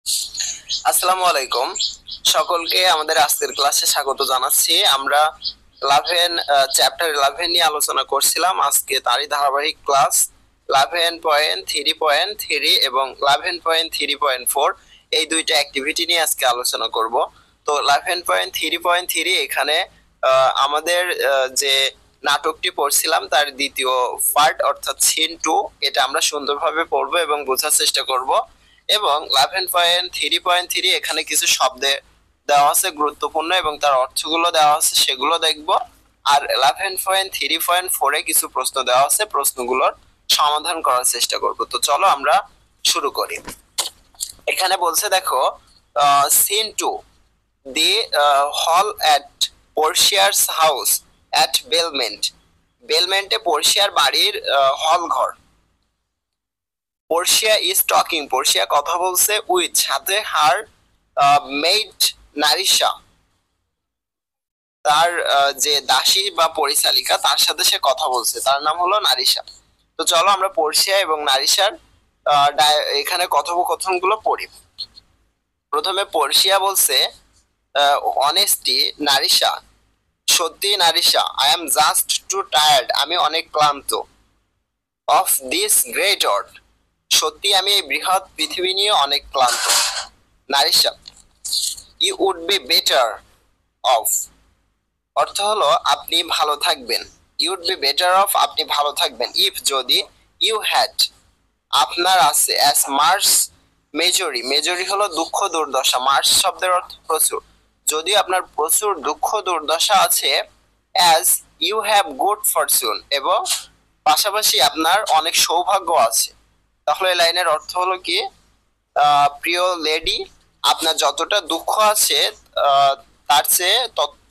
আসসালামু আলাইকুম। সকলকে আমাদের আজকের ক্লাসে স্বাগত জানাচ্ছি। আমরা 11 চ্যাপ্টার 11 নিয়ে আলোচনা করছিলাম। আজকে তারই ধারাবাহিক ক্লাস 11.3.3 এবং 11.3.4 এই দুইটা অ্যাক্টিভিটি নিয়ে আজকে আলোচনা করব। তো 11.3.3 এখানে আমাদের যে নাটকটি পড়ছিলাম তার দ্বিতীয় পার্ট অর্থাৎ সিন 2 এটা আমরা সুন্দরভাবে পড়বো এবং বোঝার চেষ্টা করব। এবং 11.3.3 এখানে কিছু শব্দে দেওয়া আছে গুরুত্বপূর্ণ এবং তার অর্থগুলো দেওয়া আছে সেগুলো দেখব। আর 11.3.4 এ কিছু প্রশ্ন দেওয়া আছে, প্রশ্নগুলোর সমাধান করার চেষ্টা করব। তো চলো আমরা শুরু করি। এখানে বলছে দেখো, সিন 2, দি হল এট পোর্শিয়ারস হাউস এট বেলমেন্ট। বেলমেন্টে পোর্শিয়ার বাড়ির হল ঘর। পোর্শিয়া ইজ টকিং, পোর্শিয়া কথা বলছে উইথ সাথে হার মেইড নারিশা, তার যে দাসী বা পরিচালিকা তার সাথে সে কথা বলছে, তার নাম হলো নারিশা। তো চলো আমরা পোর্শিয়া এবং নারিশার এখানে কথোপকথনগুলো পড়ি। প্রথমে পোর্শিয়া বলছে, অনেস্টি নারিশা, সত্যি Narisha, I am just two tired, আমি অনেক ক্লান্ত, অফ দিস গ্রেট অর্ড, সত্যি আমি এই বৃহৎ পৃথিবী নিয়ে অনেক ক্লান্ত। Nerissa, you would be better off, অর্থ হলো আপনি ভালো থাকবেন। You would be better off, আপনি ভালো থাকবেন। ইফ যদি, ইউ হ্যাড, আপনার আছে। অ্যাজ মার্স মেজরি, মেজরি হলো দুঃখ দুর্দশা, মার্স শব্দের অর্থ প্রচুর, যদি আপনার প্রচুর দুঃখ দুর্দশা আছে। As you have good fortune, এবং পাশাপাশি আপনার অনেক সৌভাগ্য আছে। তাহলে এই লাইনের অর্থ হলো কি, প্রিয় লেডি, আপনার যতটা দুঃখ আছে তার চেয়ে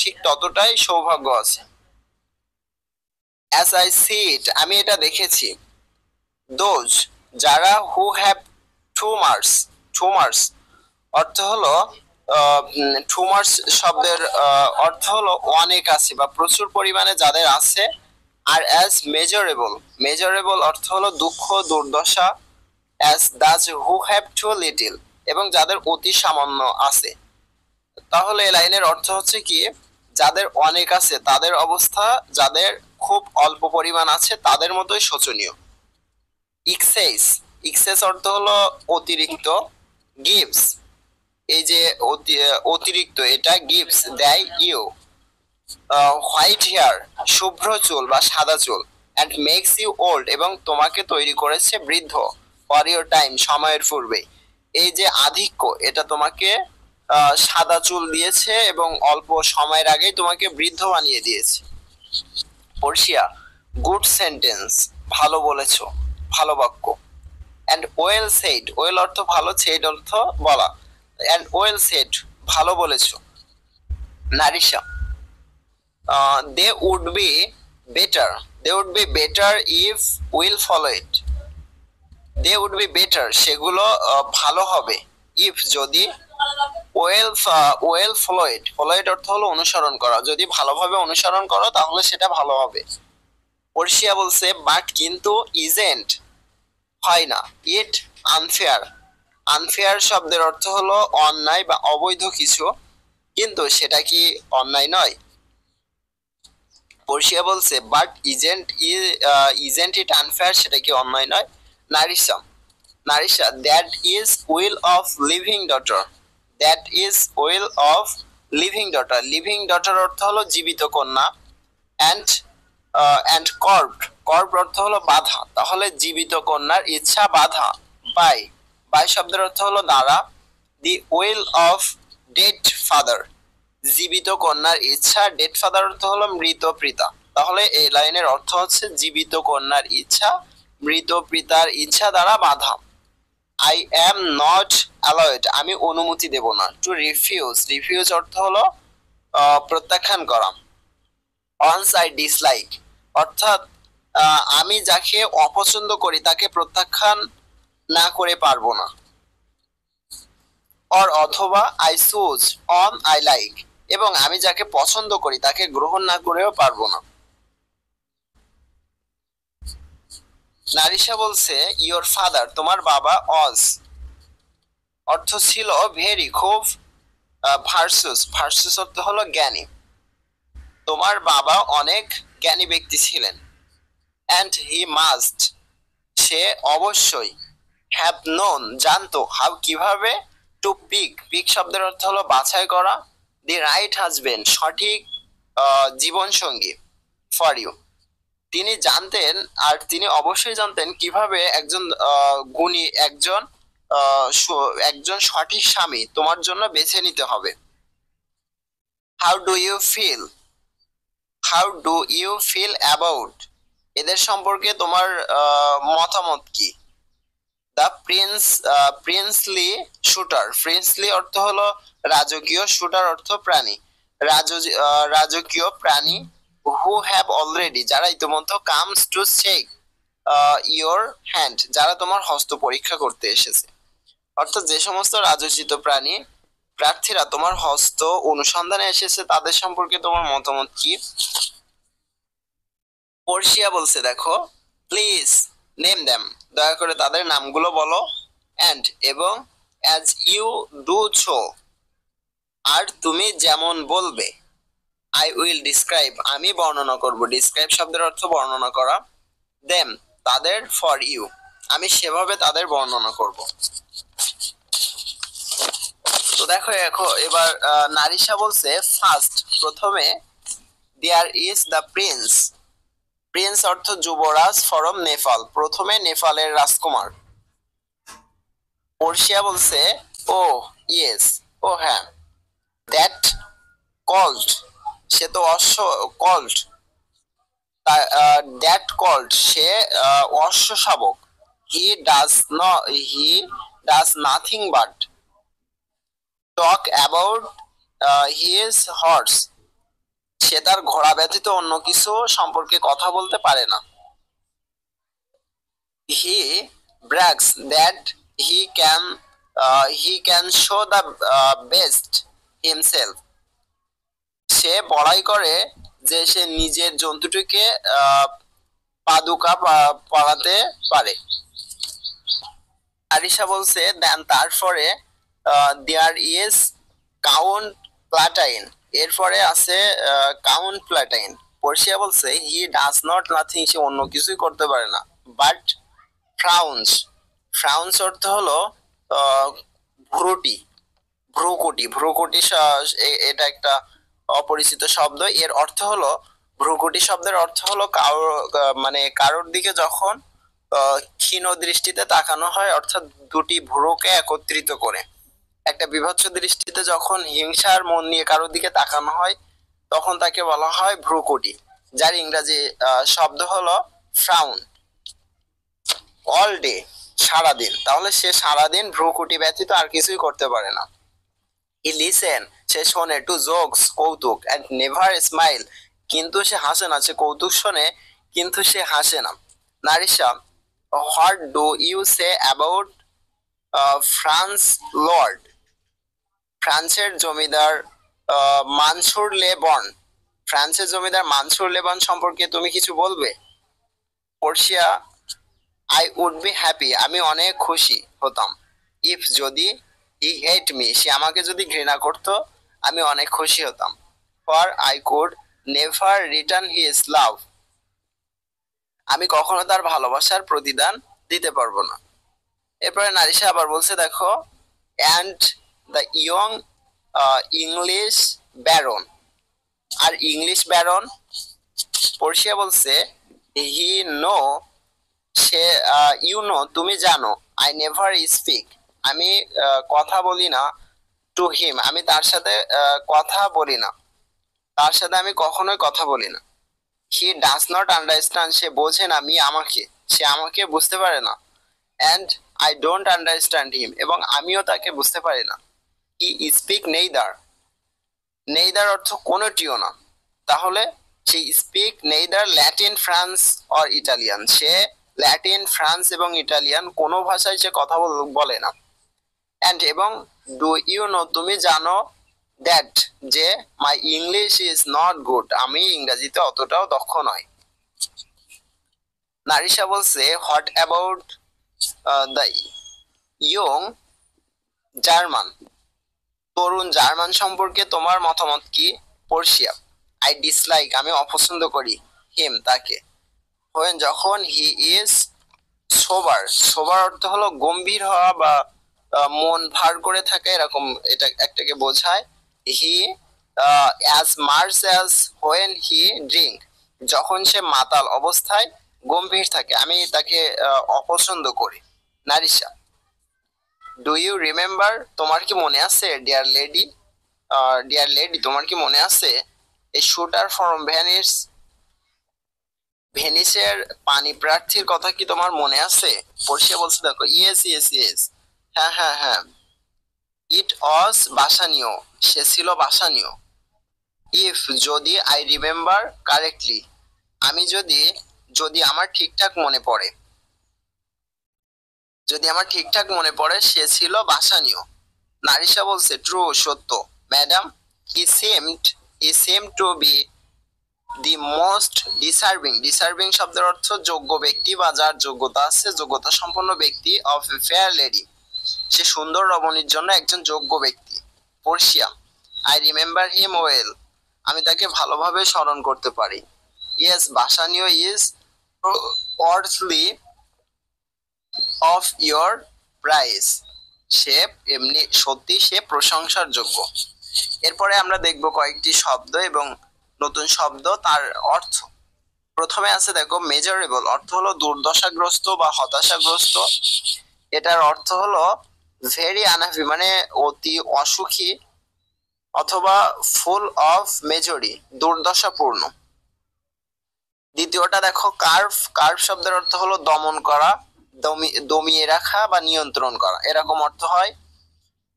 ঠিক ততটাই সৌভাগ্য আছে। অ্যাজ আই সি ইট, আমি এটা দেখেছি। দোজ, যারা, who have too much, too much অর্থ হলো টু মার্স শব্দের অর্থ হলো অনেক আছে বা প্রচুর পরিমাণে যাদের আছে। আর অ্যাজ মেজারেবল, মেজারেবল অর্থ হলো দুঃখ দুর্দশা। As those who have too little, এবং যাদের অতি সামান্য আছে। তাহলে এই লাইনের অর্থ হচ্ছে কি, যাদের অনেক আছে তাদের অবস্থা যাদের খুব অল্প পরিমাণ আছে তাদের মতোই শোচনীয়। এক্সেস, এক্সেস অর্থ হলো অতিরিক্ত। গিভস, এই যে অতিরিক্ত, এটা গিভস দেয়। ইউ, হোয়াইট হেয়ার, শুভ্র চুল বা সাদা চুল। অ্যান্ড মেক্স ইউ ওল্ড, এবং তোমাকে তৈরি করেছে বৃদ্ধ। ফর ইউর টাইম, সময়ের পূর্বে। এই যে আধিক্য, এটা তোমাকে সাদা চুল দিয়েছে এবং অল্প সময়ের আগেই তোমাকে বৃদ্ধ বানিয়ে দিয়েছে। পর্ষিয়া, গুড সেন্টেন্স, ভালো বলেছো, ভালো বাক্য। অ্যান্ড ওয়েল সেড, ওয়েল অর্থ ভালো, সেড অর্থ বলা। অ্যান্ড ওয়েল সেড, ভালো বলেছো। Nerissa, they would be better, they would be better if will follow it. They would be better, সেগুলো ভালো হবে। ইফ যদি, well, well follow it, follow it অর্থ হলো অনুসরণ করা, যদি ভালোভাবে অনুসরণ করো তাহলে সেটা ভালো হবে। পর্ষিয়া বলছে, বাট কিন্তু, ইজেন্ট হয় না, ইট আনফেয়ার, আনফেয়ার শব্দের অর্থ হলো অন্যায় বা অবৈধ কিছু, কিন্তু সেটা কি অন্যায় নয়। পর্ষিয়া বলছে, but isn't, isn't it unfair, সেটা কি অন্যায় নয়। Narisha, Narisha, that is will of living daughter, that is will of living daughter, living daughter অর্থ হলো জীবিত কন্যা। অ্যান্ড অ্যান্ড কর্ভড, কর্ভড অর্থ হলো বাধা, তাহলে জীবিত কন্যার ইচ্ছা বাধা। বাই, বাই শব্দের অর্থ হলো দ্বারা। দি উইল অফ ডেড ফাদার, জীবিত কন্যার ইচ্ছা। ডেড ফাদার অর্থ হলো মৃত পিতা, তাহলে এই লাইনের অর্থ হচ্ছে জীবিত কন্যার ইচ্ছা মৃত পিতার ইচ্ছা দ্বারা বাধা। আই এম নট অ্যালাউড, আমি অনুমতি দেব না। টু রিফিউজ, রিফিউজ অর্থ হলো প্রত্যাখ্যান করা। অনস আই ডিসলাইক, অর্থাৎ আমি যাকে অপছন্দ করি তাকে প্রত্যাখ্যান না করে পারবো না। অর অথবা, I choose on I like, এবং আমি যাকে পছন্দ করি তাকে গ্রহণ না করেও পারবো না। নারিশা বলছে, ইয়োর ফাদার, তোমার বাবা, অজ অর্থ ছিল ভেরি, খুব। ভার্সুস, ভার্সুস অর্থ হলো জ্ঞানী। তোমার বাবা অনেক জ্ঞানী ব্যক্তি ছিলেন। অ্যান্ড হি মাস্ট, সে অবশ্যই, হ্যাভ নোন, জানতো, হাউ, কিভাবে, টু পিক, পিক শব্দের অর্থ হলো বাছাই করা, দি রাইট হাজবেন্ড, সঠিক জীবন সঙ্গী, ফর ইউ। তিনি জানতেন, আর তিনি অবশ্যই জানতেন কিভাবে একজন গুণী, একজন সঠিক স্বামী তোমার জন্য বেছে নিতে হবে। How do you feel, how do you feel about, এদের সম্পর্কে তোমার মতামত কি। দ্য প্রিন্সলি শুটার, প্রিন্সলি অর্থ হলো রাজকীয়, শুটার অর্থ প্রাণী, রাজকীয় প্রাণী, হু হ্যাভ অলরেডি, যারা ইতিমধ্যে, comes to check your hand, যারা তোমার হস্ত পরীক্ষা করতে এসেছে। অর্থাৎ যে সমস্ত রাজোচিত প্রার্থীরা তোমার হস্ত অনুসন্ধানে এসেছে তাদের সম্পর্কে তোমার মতামত কি। পর্ষিয়া বলছে দেখো, প্লিজ নেম দ্যাম, দয়া করে তাদের নামগুলো বলো। অ্যান্ড, এবং, অ্যাজ ইউ ডু সো, আর তুমি যেমন বলবে। আই উইল ডিসক্রাইব, আমি বর্ণনা করব, ডিসক্রাইব শব্দের অর্থ বর্ণনা করা। দেম, তাদের, ফর ইউ, আমি সেভাবে তাদের বর্ণনা করব। তো দেখো এবার নারিশা বলছে ফার্স্ট, প্রথমে, there is the prince, prince অর্থ যুবরাজ, ফরম নেপাল, প্রথমে নেপালের রাজকুমার। পর্ষিয়া বলছে, ও ইয়েস, ও হ্যাঁ, দ্যাট কল্ড, সে তো কল্ড, দ্যাট কল্ড, সে অশ্ব শাবক। He does nothing but talk about his horse, সে তার ঘোড়া ব্যতীত অন্য কিছু সম্পর্কে কথা বলতে পারে না। He brags that he can show the best himself, সে বড়াই করে যে সে নিজের জন্তুটিকে পাদুকা পরাতে পারে। আরিশা বলছে দেন, তারপরে, দেয়ার ইজ কাউন্ট প্লাটাইন, এরপরে আছে কাউন্ট প্লাটাইন। পর্ষিয়া বলছে হি ডাজ নট নাথিং, সে অন্য কিছুই করতে পারে না। বাট ফ্রাউন্স, ফ্রাউন্স অর্থ হলো ভ্রুটি, ভ্রুকুটি, ভ্রুকুটি এটা একটা অপরিচিত শব্দ, এর অর্থ হলো, ভ্রুকুটি শব্দের অর্থ হলো মানে কারোর দিকে যখন ক্ষীণ দৃষ্টিতে তাকানো হয়, অর্থাৎ দুটি ভ্রুকে একত্রিত করে একটা বিভৎস দৃষ্টিতে যখন হিংসার মন নিয়ে কারোর দিকে তাকানো হয়, তখন তাকে বলা হয় ভ্রুকুটি, যার ইংরেজি শব্দ হলো ফ্রাউন। অল ডে, সারাদিন, তাহলে সে সারাদিন ভ্রুকুটি ব্যতীত আর কিছুই করতে পারে না। হি লিসেন, সে শোনে, টু জোকস, কৌতুক, এন্ড নেভার স্মাইল, কিন্তু সে হাসে না, সে কৌতুক শোনে কিন্তু সে হাসে না। Nerissa, what do you say about France lord, ফ্রান্সের জমিদার মানসুর লেবন, ফ্রান্সের জমিদার মানসুর লেবন সম্পর্কে তুমি কিছু বলবে। পর্ষিয়া, আই উড বি হ্যাপি, আমি অনেক খুশি হতাম। ইফ, যদি, হি হেট মি, সে আমাকে যদি ঘৃণা করতো, আমি অনেক খুশি হতাম। For I could never return his love, আমি কখনো তার ভালোবাসার প্রতিদান দিতে পারবো না। এরপরে নারিশা আবার বলছে দেখো, and the young English baron, আর ইংলিশ ব্যারন। পর্ষিয়া বলছে হি নো, সে, ইউ নো, তুমি জানো, আই নেভার স্পিক, আমি কথা বলি না, টু হিম, আমি তার সাথে কথা বলি না, তার সাথে আমি কখনোই কথা বলি না। হি ডাজ নট আন্ডারস্ট্যান্ড, সে বোঝে না, আমাকে, সে আমাকে বুঝতে পারে না। অ্যান্ড আই ডোন্ট আন্ডারস্ট্যান্ড হিম, এবং আমিও তাকে বুঝতে পারি না। হি স্পিক নেইদার, নেইদার অর্থ কোনোটিও না, তাহলে সে speak neither Latin, France or Italian, সে ল্যাটিন, ফ্রান্স এবং ইটালিয়ান কোনো ভাষায় সে কথা বলে না। অ্যান্ড, এবং, ডু ইউ নো, তুমি জানো, দ্যাট, যে, my English is not good, আমি ইংরেজিতে অতটাও দক্ষ নয়। নারিশা বলছে what about the young German, Tarun German সম্পর্কে তোমার মতামত কি? পর্ষিয়া, আই ডিসলাইক, আমি অপছন্দ করি, হিম, তাকে। হোয়েন, যখন, হি ইজ সোবার, সোবার অর্থ হলো গম্ভীর হওয়া বা মন ভার করে থাকা, এরকম এটা একটাকে বোঝায়। He as much as when he drink, যখন সে মাতাল অবস্থায় গম্ভীর থাকে, আমি তাকে অপছন্দ করি। নারিশা, ডু ইউ রিমেম্বার, তোমার কি মনে আছে? ডিয়ার লেডি, ডিয়ার লেডি, তোমার কি মনে আছে? এই শুটার ফ্রম ভেনিস, ভেনিসের পানি প্রার্থীর কথা কি তোমার মনে আছে? পড়শিয়া বলছে দেখো, ইয়েস ইয়েস ইয়েস, হ্যাঁ হ্যাঁ হ্যাঁ। ইট ওয়াজ বাসানীয়, সে ছিল বাসানীয়। ইফ, যদি, আই রিমেম্বার কারেক্টলি, আমি যদি, যদি আমার ঠিকঠাক মনে পড়ে, যদি আমার ঠিকঠাক মনে পড়ে সে ছিল বাসানীয়। নারিশা বলছে ট্রু, সত্য। Madam, he seemed to be the most deserving, deserving শব্দের অর্থ যোগ্য ব্যক্তি বা যার যোগ্যতা আছে, যোগ্যতা সম্পন্ন ব্যক্তি, অফ এ ফেয়ার লেডি, সে সুন্দর রমণীর জন্য একজন যোগ্য ব্যক্তি। Portia, I remember him well, আমি তাকে ভালোভাবে স্মরণ করতে পারি। Yes, Bassanio is worthy of your praise, সে এমনি সত্যি সে প্রশংসার যোগ্য। এরপরে আমরা দেখব কয়েকটি শব্দ এবং নতুন শব্দ, তার অর্থ। প্রথমে আছে দেখো মেজারেবল, অর্থ হলো দুর্দশাগ্রস্ত বা হতাশাগ্রস্ত। এটার অর্থ হলো ভেরি আনহ্যাপি, মানে অতি অসুখী, অথবা ফুল অফ মেজরি, দুর্দশাপূর্ণ। দ্বিতীয়টা দেখো কার্ভ, কার্ভ শব্দের অর্থ হলো দমন করা, দমিয়ে রাখা বা নিয়ন্ত্রণ করা, এরকম অর্থ হয়।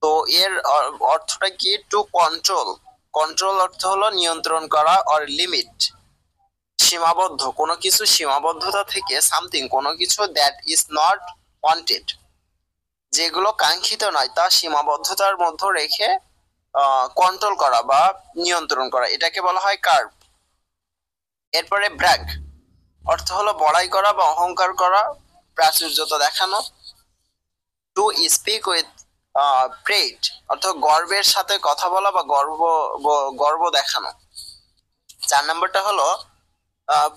তো এর অর্থটা কি? টু কন্ট্রোল, কন্ট্রোল অর্থ হলো নিয়ন্ত্রণ করা, অর লিমিট, সীমাবদ্ধ, কোনো কিছু সীমাবদ্ধতা থেকে, সামথিং, কোনো কিছু দ্যাট ইজ নট ওয়ান্টেড, যেগুলো কাঙ্ক্ষিত নয় তা সীমাবদ্ধতার মধ্যে রেখে কন্ট্রোল করা বা নিয়ন্ত্রণ করা, এটাকে বলা হয় কার্ভ। এরপরে ব্র্যাগ, অর্থ হলো বড়াই করা বা অহংকার করা, প্রাচুর্যতা দেখানো। টু স্পিক উইথ প্রেড, অর্থাৎ গর্বের সাথে কথা বলা বা গর্ব দেখানো। 4 নম্বরটা হলো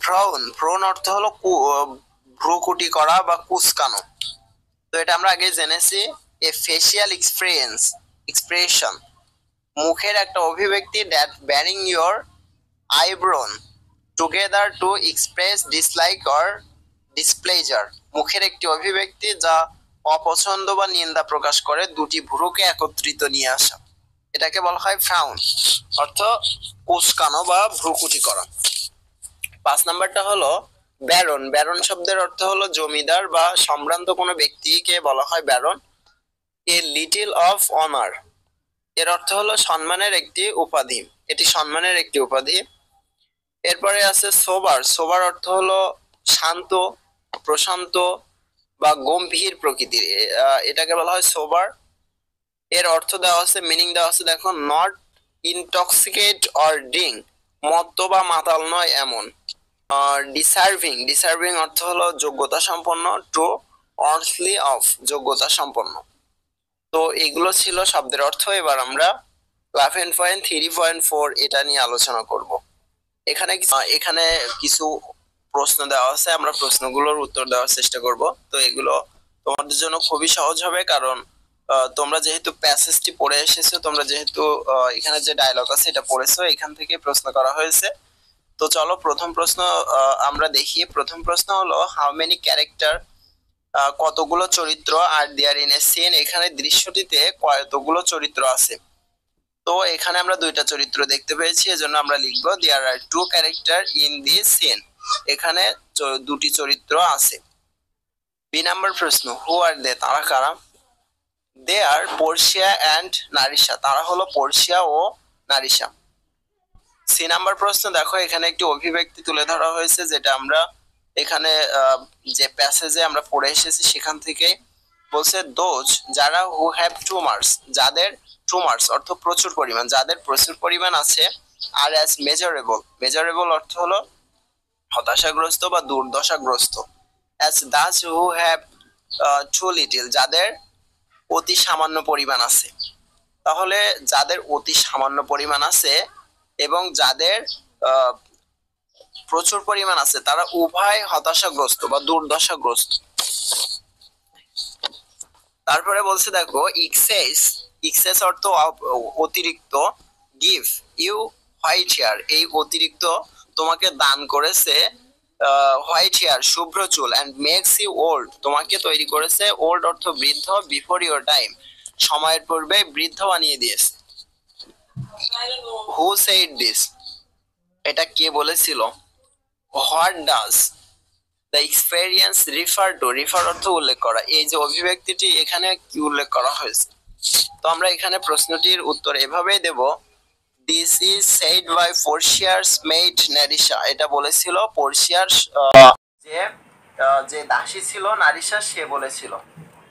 ফ্রাউন, ফ্রোন অর্থ হলো ভ্রুকুটি করা বা কুঁচকানো। তো এটা আমরা আগে জেনেছি। এ ফেসিয়াল এক্সপ্রেশন, মুখের একটা অভিব্যক্তি, that bearing your eyebrows together to express dislike or displeasure, মুখের একটি অভিব্যক্তি যা অপছন্দ বা নিন্দা প্রকাশ করে দুটি ভ্রুকে একত্রিত নিয়ে আসা, এটাকে বলা হয় ফ্রাউন, অর্থ কুঁচকানো বা ভ্রুকুটি করা। 5 নাম্বারটা হলো ব্যারন, ব্যারন শব্দের অর্থ হলো জমিদার বা সম্ভ্রান্ত কোনো ব্যক্তিকে বলা হয় Baron. A little of honour, এর অর্থ হলো সম্মানের একটি উপাধি, এটি সম্মানের একটি উপাধি। এরপরে আছে সোবার, সোবার অর্থ হলো শান্ত, প্রশান্ত বা গম্ভীর প্রকৃতির, এটাকে বলা হয় সোবার। এর অর্থ দেওয়া আছে, মিনিং দেওয়া আছে দেখো, নট ইনটক্সিকেট অর ড্রিঙ্ক, মত্ত বা মাতাল নয় এমন। ডিসার্ভিং, ডিসার্ভিং অর্থ হলো যোগ্যতা সম্পন্ন, টু অর্থলি অফ, যোগ্যতা সম্পন্ন। তো এগুলো ছিল শব্দের অর্থ। এবার আমরা 11.3.4 এটা নিয়ে আলোচনা করব। এখানে কিছু প্রশ্ন দেওয়া আছে, আমরা প্রশ্নগুলোর উত্তর দেওয়ার চেষ্টা করব। তো এগুলো তোমাদের জন্য খুবই সহজ হবে, কারণ তোমরা যেহেতু প্যাসেজটি পড়ে এসেছো, তোমরা যেহেতু এখানে যে ডায়লগ আছে এটা পড়েছো, এখান থেকে প্রশ্ন করা হয়েছে। তো চলো প্রথম প্রশ্ন আমরা দেখি। প্রথম প্রশ্ন হলো হাউ মেনি ক্যারেক্টার, কতগুলো চরিত্র আর দেয়ার ইন এ সিন, এখানে দৃশ্যটিতে কতগুলো চরিত্র আছে। তো এখানে আমরা দুইটা চরিত্র দেখতে পেয়েছি, এজন্য আমরা লিখবো there are two character in the scene, এখানে দুটি চরিত্র আছে। বি নাম্বার প্রশ্ন, হু আর দে, তারা কারা? দে আর পর্ষিয়া অ্যান্ড নারিশা, তারা হলো পর্ষিয়া ও নারিশা। সি নাম্বার প্রশ্ন, দেখো এখানে একটি অভিব্যক্তি তুলে ধরা হয়েছে, যেটা আমরা এখানে যে প্যাসেজে আমরা পড়ে এসেছি সেখান থেকে বলছে দোজ, যারা, হু হ্যাভ টুমার্স, যাদের টুমার্স অর্থ প্রচুর পরিমাণ, যাদের প্রচুর পরিমাণ আছে। আর অ্যাজ মেজারেবল, মেজারেবল অর্থ হলো হতাশাগ্রস্ত বা দুর্দশাগ্রস্ত। As those who have too little, যাদের অতি সামান্য পরিমাণ আছে। তাহলে যাদের অতি সামান্য পরিমাণ আছে এবং যাদের প্রচুর পরিমাণ আছে তারা উভয় হতাশাগ্রস্ত বা দুর্দশাগ্রস্ত। তারপরে বলছে দেখো এক্সেস, এক্সেস অর্থ অতিরিক্ত, গিভ ইউ হোয়াইট হেয়ার, এই অতিরিক্ত তোমাকে দান করেছে হোয়াইট হেয়ার শুভ্র চুল, এন্ড মেক্স ইউ ওল্ড, তোমাকে তৈরি করেছে ওল্ড অর্থ বৃদ্ধ, বিফোর ইউর টাইম, সময়ের পূর্বে বৃদ্ধ বানিয়ে দিয়েছে। হু সেড দিস, এটা কে বলেছিল? What does the experience refer to, refer অর্থ উল্লেখ করা, এই যে অভিব্যক্তিটি এখানে কি উল্লেখ করা হয়েছে? তো আমরা এখানে প্রশ্নটির উত্তর এভাবেই দেব, this is said by Portia's maid Nerissa, এটা বলেছিল পোর্সিয়ার যে যে দাসী ছিল নারিশা, সে বলেছিল।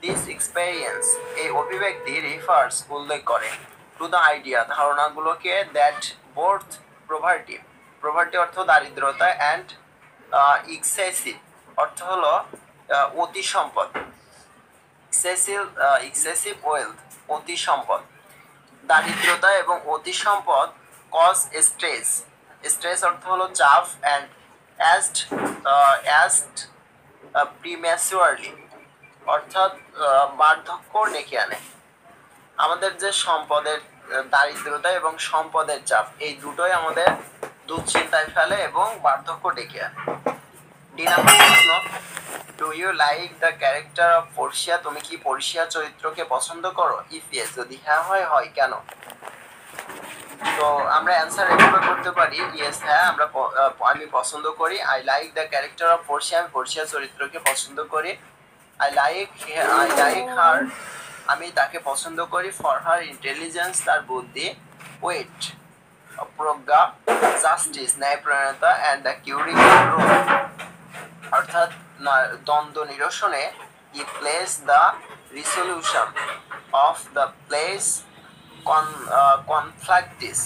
দিস এক্সপেরিয়েন্স, এই অভিব্যক্তি রিফার্স উল্লেখ করে, টু দ্য আইডিয়া, ধারণাগুলোকে, দ্যাট বোথ প্রভার্টি, প্রভার্টি অর্থ দারিদ্রতা, অ্যান্ড এক্সেসিভ অর্থ হলো অতি সম্পদ, এক্সেসিভ ওয়েলথ অতি সম্পদ, দারিদ্রতা এবং অতি সম্পদ কজ স্ট্রেস, স্ট্রেস অর্থ হলো চাপ, অ্যান্ড অ্যাস্ট প্রিম্যাচুয়ারলি অর্থাৎ বার্ধক্য ডেকে আনে। আমাদের যে সম্পদের দারিদ্রতা এবং সম্পদের চাপ, এই দুটোই আমাদের দুশ্চিন্তায় ফেলে এবং বার্ধক্য ডেকে আনে। ডি নাম্বার প্রশ্ন, do you like the character of Portia, তুমি কি পোর্সিয়া চরিত্রকে পছন্দ করো? ইফ ইয়েস, যদি হ্যাঁ হয়, হয় কেন? তো আমরা অ্যান্সার এভাবে করতে পারি, ইয়েস হ্যাঁ আমি পছন্দ করি। I like the character of Portia, আমি পোর্সিয়া চরিত্রকে পছন্দ করি। আই লাইক হার, আমি তাকে পছন্দ করি। ফর হার ইন্টেলিজেন্স, তার বুদ্ধি। ওয়েট, প্রজ্ঞা। জাস্টিস, ন্যায়পরায়ণতা। অ্যান্ড দ্য কিউরিং রোল, অর্থাৎ দ্বন্দ্ব নিরসনে। He place the resolution of the place conflicts,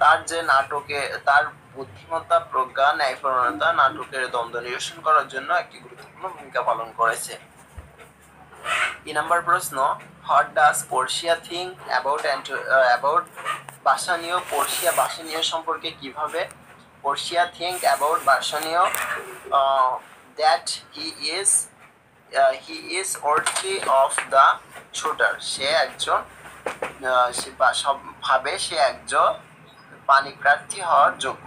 তার যে নাটকে তার বুদ্ধিমত্তা, প্রজ্ঞা, ন্যায়পরায়ণতা নাটকের দ্বন্দ্ব নিরসন করার জন্য একটি গুরুত্বপূর্ণ ভূমিকা পালন করেছে। 3 নম্বর প্রশ্ন, what does Portia think about Bassanio, Portia Bassanio সম্পর্কে কিভাবে? Portia think about Bassanio that he is worthy of the suitor, সে একজন ভাবে সে একজন পাণিপ্রার্থী হওয়ার যোগ্য।